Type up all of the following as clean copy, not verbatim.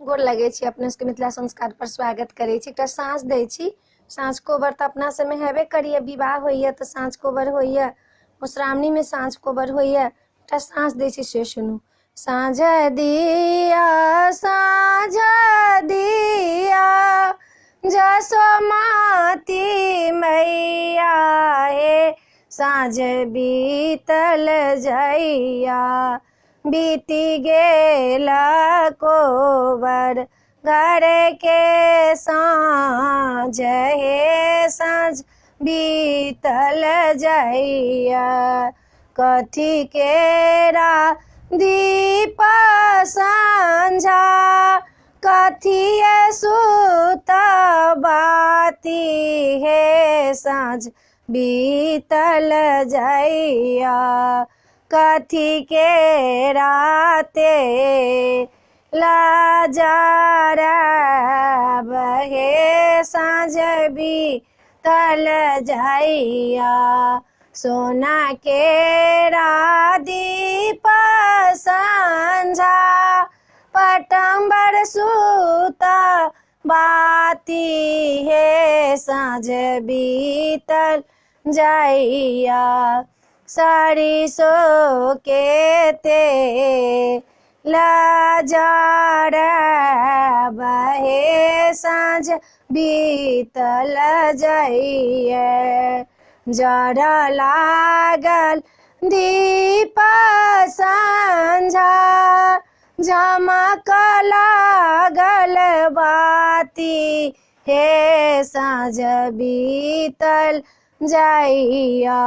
गोर लगे छी, अपने सबके मिथिला संस्कार पर स्वागत करे छी। एकटा साँझ दै छी। साँझ कोबर तऽ अपना सबमे हेबे करिए, विवाह होइए तऽ साँझ कोबर होइए, मधुश्रावणी में साँझ कोबर होइए। एकटा साँझ दै छी से सुनू। साँझ दिया जसोमती मैया हे, साँझ बीतल जइया, बीती गेल कोबर घर के साँझ हे, साँझ बीतल जइया। कथी केरा दीप संझा, कथिए सुत बाती हे, साँझ बीतल जइया। कथी के राते लाजार बहे, साँझ बीतल जइया। सोना के दीप संझा, पटम्बर सूत बाती हे, साँझ बीतल जइया। सरिसो के तेल जार बहे, साँझ बीतल जइया। जड़ लागल दीप संझा, झमक लागल बाती हे, साँझ बीतल जइया।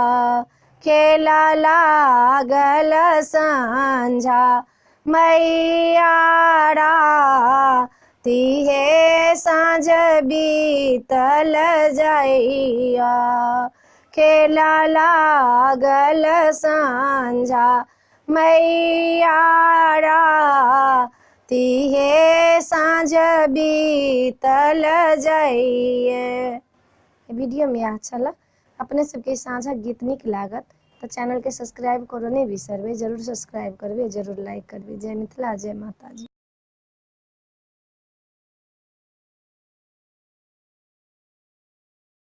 खेला लागल संझा मैया राती हे, साँझ बीतल जइया। खेला लागल संझा मैया राती हे, साँझ बीतल जइया। वीडियो में यहाँ छला। अपने सबके साँझक गीत नीक लागत तऽ चैनल के सब्सक्राइब करो नहीं बिसरबे। जरूर सब्सक्राइब करबे, जरूर लाइक करबे। जय मिथिला, जय माता जी।